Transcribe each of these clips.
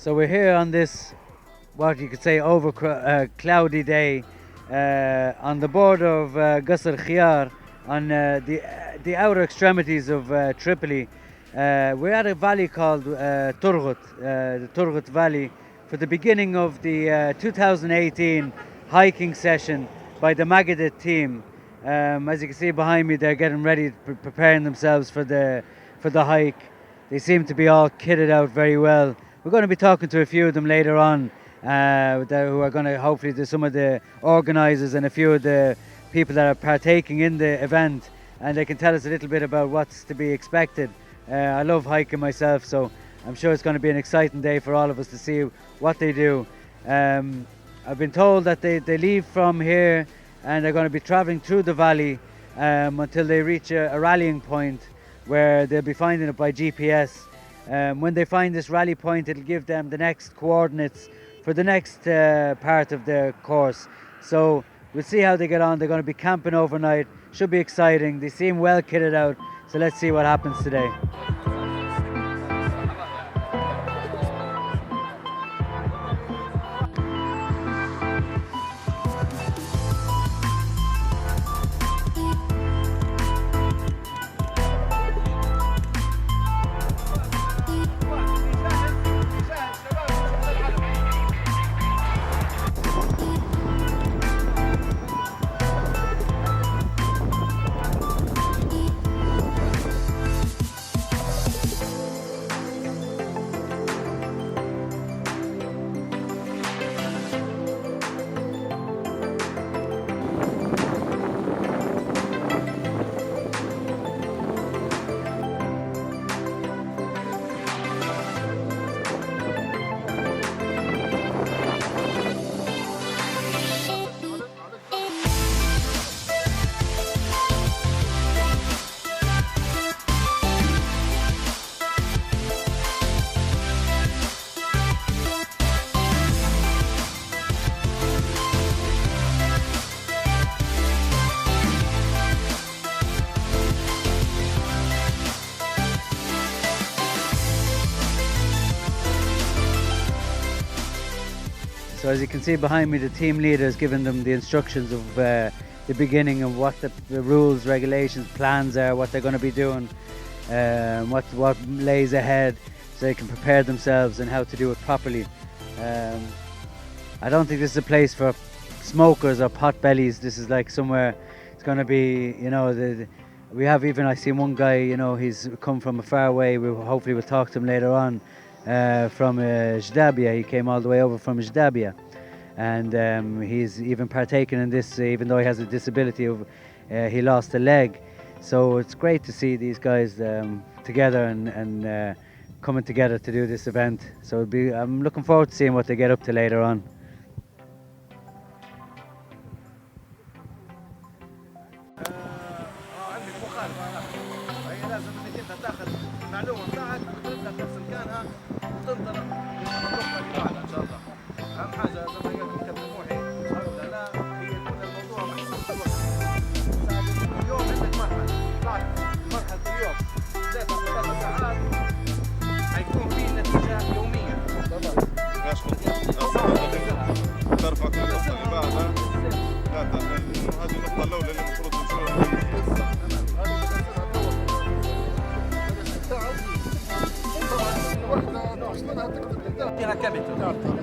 So we're here on this, what you could say, cloudy day on the border of Qasir Akhiar, on the outer extremities of Tripoli. We're at a valley called Turgut, the Turgut Valley, for the beginning of the 2018 hiking session by the Maghthet Team. As you can see behind me, they're getting ready, preparing themselves for the hike. They seem to be all kitted out very well. We're going to be talking to a few of them later on, who are going to hopefully do some of the organisers and a few of the people that are partaking in the event, and they can tell us a little bit about what's to be expected. I love hiking myself, so I'm sure it's going to be an exciting day for all of us to see what they do. I've been told that they leave from here and they're going to be travelling through the valley until they reach a rallying point where they'll be finding it by GPS. When they find this rally point, it'll give them the next coordinates for the next part of their course. So we'll see how they get on. They're going to be camping overnight. Should be exciting. They seem well kitted out. So let's see what happens today. So as you can see behind me, the team leader has given them the instructions of the beginning of what the rules, regulations, plans are, what they're going to be doing, what lays ahead, so they can prepare themselves and how to do it properly. I don't think this is a place for smokers or pot bellies. This is like somewhere it's going to be, you know, I see one guy, you know, he's come from a far way. Hopefully we'll talk to him later on. From Ajdabiya. He came all the way over from Ajdabiya, and he's even partaken in this, even though he has a disability. He lost a leg, so it's great to see these guys together and coming together to do this event. So I'm looking forward to seeing what they get up to later on.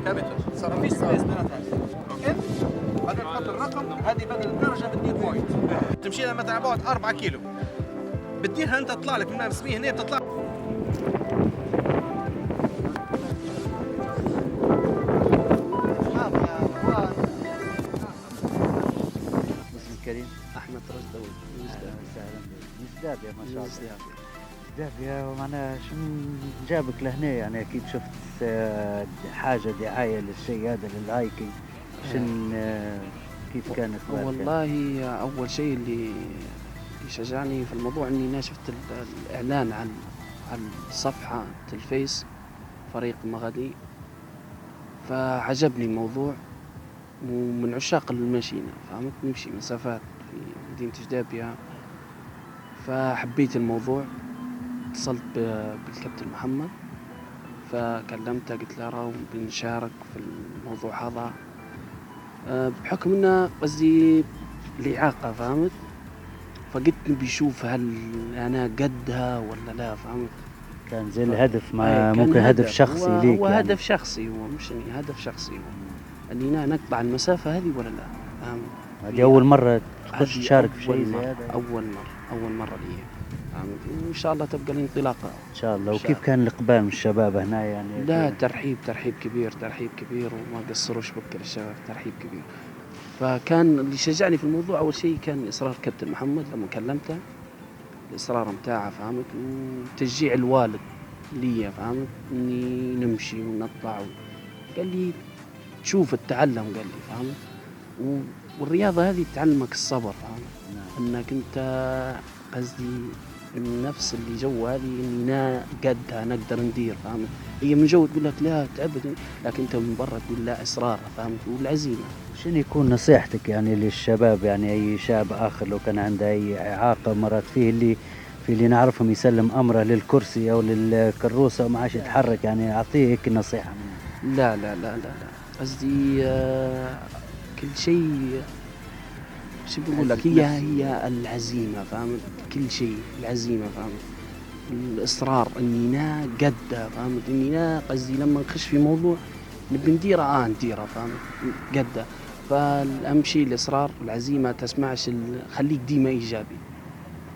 كابيتال صار في سبيس بيناتها بعدين تحط الرقم. هذه بدل الدرجه بتدير بوينت. تمشي لما تاع بعد 4 كيلو بتديرها انت، تطلع لك من اسميه هنا بتطلع. اسمك كريم؟ احمد رشدوي. اهلا وسهلا بك. من جدابيا ما شاء الله. جدابيا، معناها شو جابك لهنا؟ يعني اكيد شفت حاجه دعايه للشيء هذا للهايكينج. كيف كانت؟ والله اول شيء اللي شجعني في الموضوع اني انا شفت الاعلان عن صفحه الفيس فريق مغادي، فعجبني الموضوع، ومن عشاق المشي فهمت، نمشي مسافات في مدينه جدابيا، فحبيت الموضوع. اتصلت بالكابتن محمد، فكلمته قلت له راو بنشارك في الموضوع هذا، بحكم انه قصدي الإعاقة فهمت، فقلت بيشوف هل أنا قدها ولا لا فهمت. كان زي الهدف ما ممكن هدف شخصي ليك هو يعني. هدف شخصي، هو مش يعني هدف شخصي هو اني نقطع المسافة هذه ولا لا فهمت. هذه أول مرة تخش تشارك في شيء زي هذا؟ أول مرة لي فهمت، وإن شاء الله تبقى الانطلاقة إن شاء الله. وكيف كان الإقبال من الشباب هنا يعني؟ لا ترحيب كبير وما قصروش بكر الشباب، ترحيب كبير. فكان اللي شجعني في الموضوع أول شيء كان إصرار كابتن محمد لما كلمته، الإصرار متاعه فهمت، وتشجيع الوالد لي فهمت إني نمشي ونطلع. قال لي شوف التعلم، قال لي فهمت، والرياضة هذه تعلمك الصبر فهمت. إنك أنت قصدي النفس اللي جوا هذه إني قدها نقدر ندير فهمت. هي من جو تقول لك لا تعبد، لكن أنت من برا تقول لا إصرار فهمت والعزيمة. شنو يكون نصيحتك يعني للشباب، يعني أي شاب آخر لو كان عنده أي إعاقة مرت فيه، اللي نعرفهم يسلم أمره للكرسي أو للكروسة وما عادش يتحرك، يعني أعطيه هيك نصيحة منه. لا قصدي كل شيء شو بقول لك، هي العزيمة فهمت، كل شيء العزيمة فهمت، الإصرار إني قدها فهمت، إني قصدي لما نخش في موضوع نبي نديره فهمت قدها. فالأهم شيء الإصرار والعزيمة، تسمعش خليك ديما إيجابي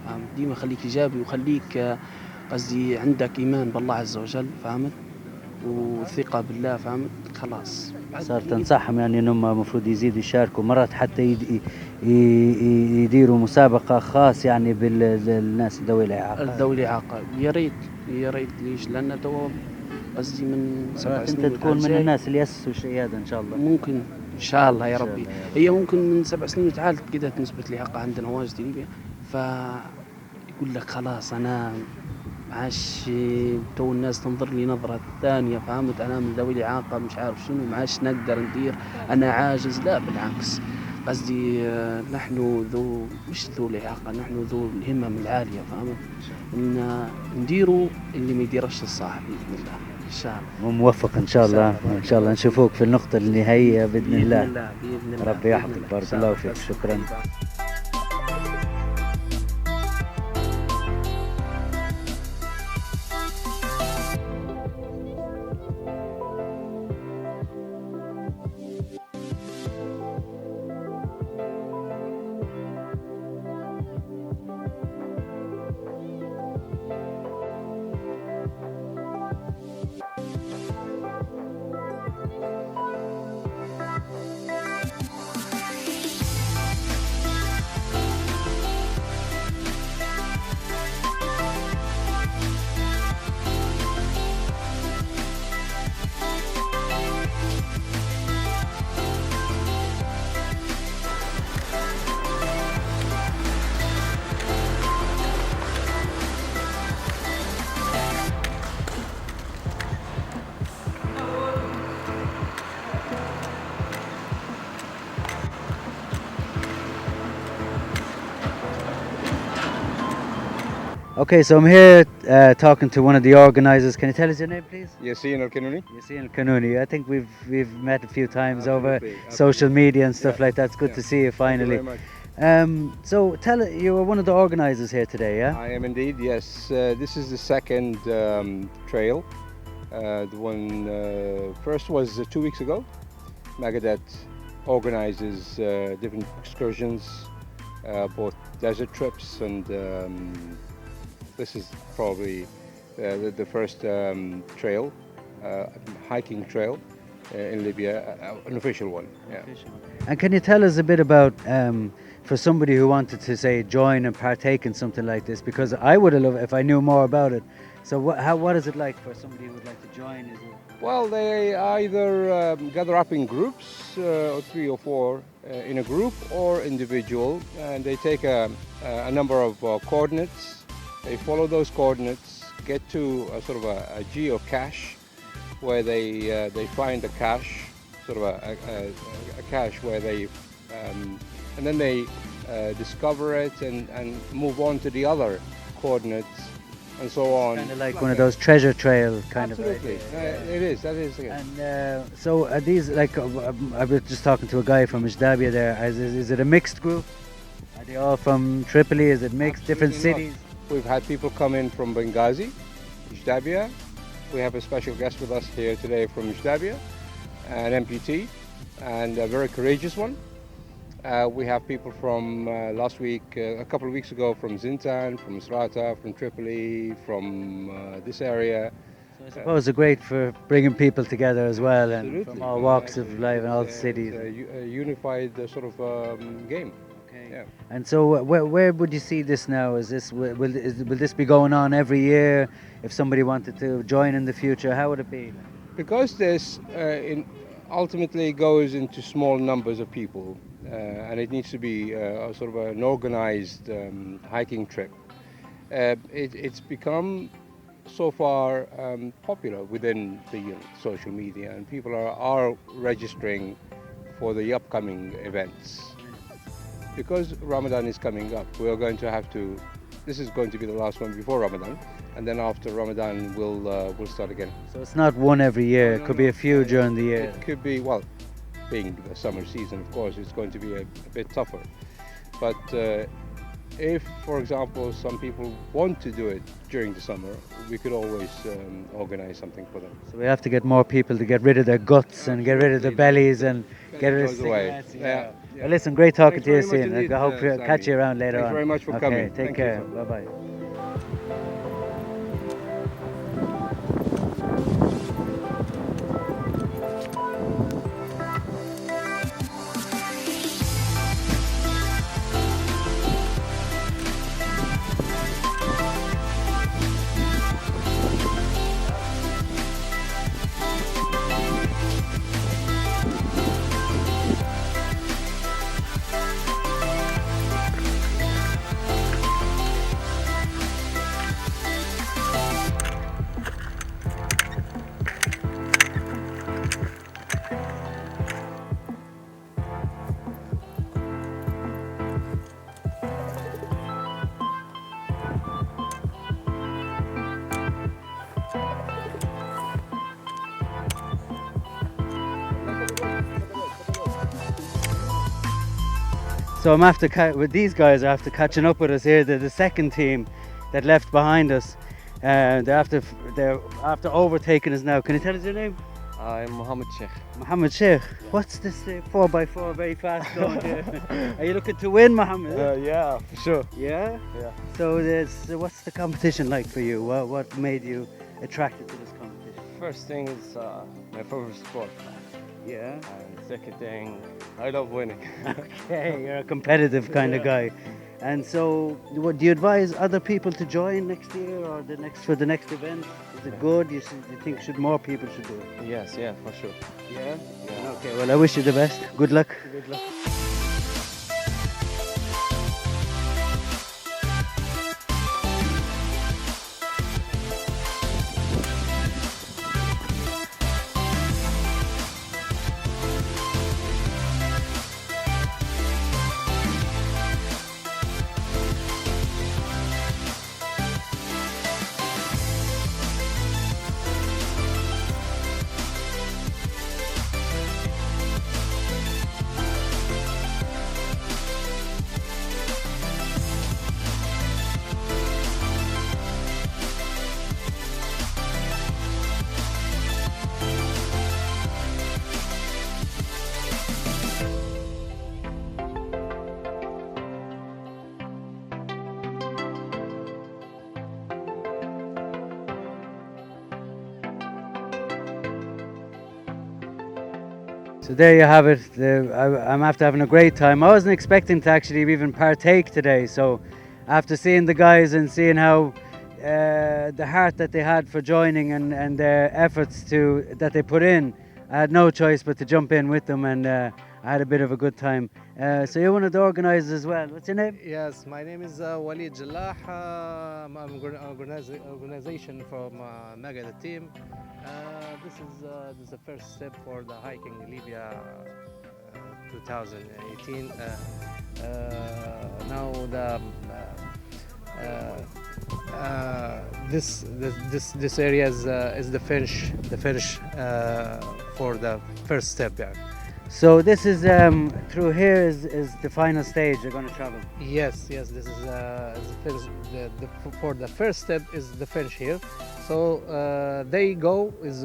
فهمت، ديما خليك إيجابي وخليك قصدي عندك إيمان بالله عز وجل فهمت، وثقة بالله فهمت. خلاص صار تنصحهم يعني انهم المفروض يزيدوا يشاركوا مرات، حتى يديروا مسابقة خاص يعني بالناس ذوي الإعاقة. يا ريت ليش؟ لأن تو قصدي من 7 سنين انت تكون من الناس اللي يأسسوا الشيء هذا ان شاء الله. ممكن ان شاء الله يا ربي. هي ممكن من 7 سنين تعال بدأت نسبة الإعاقة عندنا واجد في ليبيا، فيقول لك خلاص أنا معاش تو الناس تنظر لي نظرة ثانية فهمت، أنا من ذوي الإعاقة مش عارف شنو، معاش نقدر ندير، أنا عاجز. لا بالعكس، قصدي نحن مش ذو الإعاقة، نحن ذو الهمم العالية فهمت، إن نديروا اللي ما يديرش الصاحب بإذن الله إن شاء الله. وموفق إن شاء الله، إن شاء الله نشوفوك في النقطة النهائية بإذن الله. بإذن الله ربي يحفظك، بارك الله فيك، شكرا. Okay, so I'm here talking to one of the organizers. Can you tell us your name, please? Yassine Al-Kanuni. Yassine Al-Kanuni. I think we've met a few times over social media and stuff like that. It's good to see you finally. Thank you very much. So you are one of the organizers here today, yeah? I am indeed, yes. This is the second trail. The one first was 2 weeks ago. Maghthet organizes different excursions, both desert trips and this is probably the first trail, hiking trail in Libya, an official one. Yeah. And can you tell us a bit about, for somebody who wanted to say join and partake in something like this, because I would have loved it if I knew more about it. So what is it like for somebody who would like to join? Is it? Well, they either gather up in groups, or 3 or 4 in a group or individual, and they take a number of coordinates. They follow those coordinates, get to a sort of a geocache where they find a cache, sort of a cache where they, and then they discover it and move on to the other coordinates and so on. Kind of like one of those treasure trail kind Absolutely. of ideas. It is. That is. Again. And so are these like I was just talking to a guy from Ajdabiya there. Is it a mixed group? Are they all from Tripoli? Is it mixed, different Absolutely cities? not. We've had people come in from Benghazi, Ajdabiya. We have a special guest with us here today from Ajdabiya, an amputee, and a very courageous one. We have people from last week, a couple of weeks ago, from Zintan, from Misrata, from Tripoli, from this area. So I suppose they're great for bringing people together as well, and from Absolutely. all walks of Actually, life and all it's cities. a unified sort of game. Okay. Yeah. And so, where would you see this now? Is this will this be going on every year? If somebody wanted to join in the future, how would it be? Because this ultimately goes into small numbers of people, and it needs to be sort of an organized hiking trip. It's become so far popular within the social media, and people are registering for the upcoming events. Because Ramadan is coming up, we are going to have to. This is going to be the last one before Ramadan, and then after Ramadan we'll start again. So it's not one every year. It No, could no. be a few during the year. It could be, well, being the summer season, of course, it's going to be a bit tougher. But if, for example, some people want to do it during the summer, we could always organize something for them. So we have to get more people to get rid of their guts and get rid of their bellies and get rid of Goes away. cigarettes. Yeah. Well, listen, great talking Thanks to you, very much Yassine. indeed, I hope to catch Sami. you around later Thanks on. very much for Okay, coming. take Thank you, care. sir. Bye bye. So I'm after with these guys are after catching up with us here. They're the second team that left behind us. They're after overtaking us now. Can you tell us your name? I'm Mohammed Sheikh. Mohammed Sheikh. What's this 4x4 very fast going here? Are you looking to win, Mohammed? Yeah, for sure. Yeah? Yeah. So what's the competition like for you? What made you attracted to this competition? First thing is my favorite sport. Yeah. And second thing, I love winning. Okay, you're a competitive kind of guy. And so, do you advise other people to join next year or for the next event? Is it good? You think more people should do it? Yes, yeah, for sure. Yeah. Yeah. Okay. Well, I wish you the best. Good luck. Good luck. So there you have it. I'm after having a great time. I wasn't expecting to actually even partake today. So after seeing the guys and seeing how the heart that they had for joining and their efforts that they put in, I had no choice but to jump in with them, and I had a bit of a good time. So you're one of the organisers as well. What's your name? Yes, my name is Walid Jallah. I'm organization from Naggaza Team. This is the first step for the Hiking Libya 2018. Now this area is the finish for the first step. Yeah. So this is through here is the final stage you're going to travel. Yes. This is for the first step is the finish here. So they go is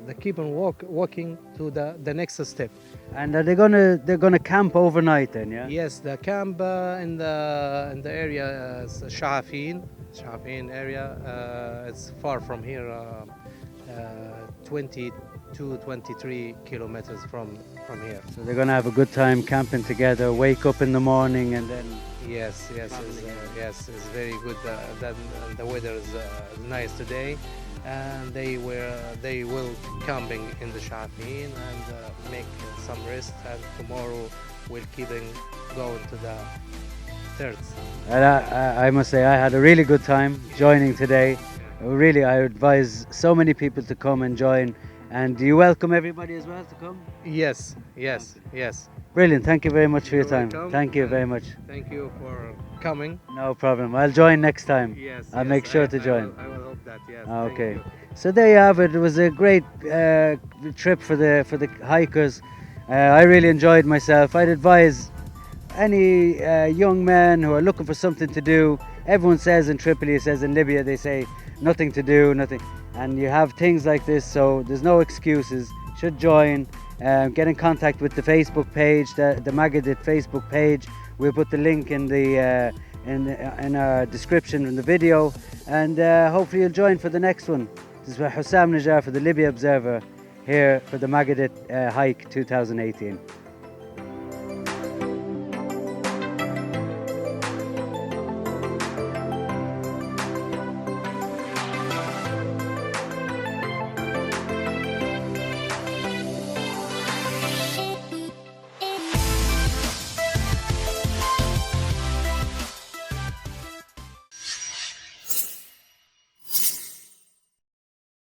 they keep on walking to the next step. And they're gonna camp overnight then, yeah? Yes, the camp in the area is Shaafeen area. It's far from here, 23 kilometers from here. So they're gonna have a good time camping together, wake up in the morning and then... Yes, it's very good. Then the weather is nice today, and they will camping in the Shaafeen and make some rest. And tomorrow we'll keep going to the third. And I must say I had a really good time joining today. Really, I advise so many people to come and join. And do you welcome everybody as well to come? Yes. Brilliant. Thank you very much for your You're time. welcome. Thank you very much. Thank you for coming. No problem. I'll join next time. Yes. I'll make sure to join. I will hope that. Yes. Okay. So there you have it. It was a great trip for the hikers. I really enjoyed myself. I'd advise any young men who are looking for something to do. Everyone says in Tripoli, says in Libya, they say nothing to do, nothing. And you have things like this, so there's no excuses. Should join. Get in contact with the Facebook page, the Maghthet Facebook page. We'll put the link in the in our description in the video, and hopefully you'll join for the next one. This is Hussam Najjar for the Libya Observer here for the Maghthet Hike 2018.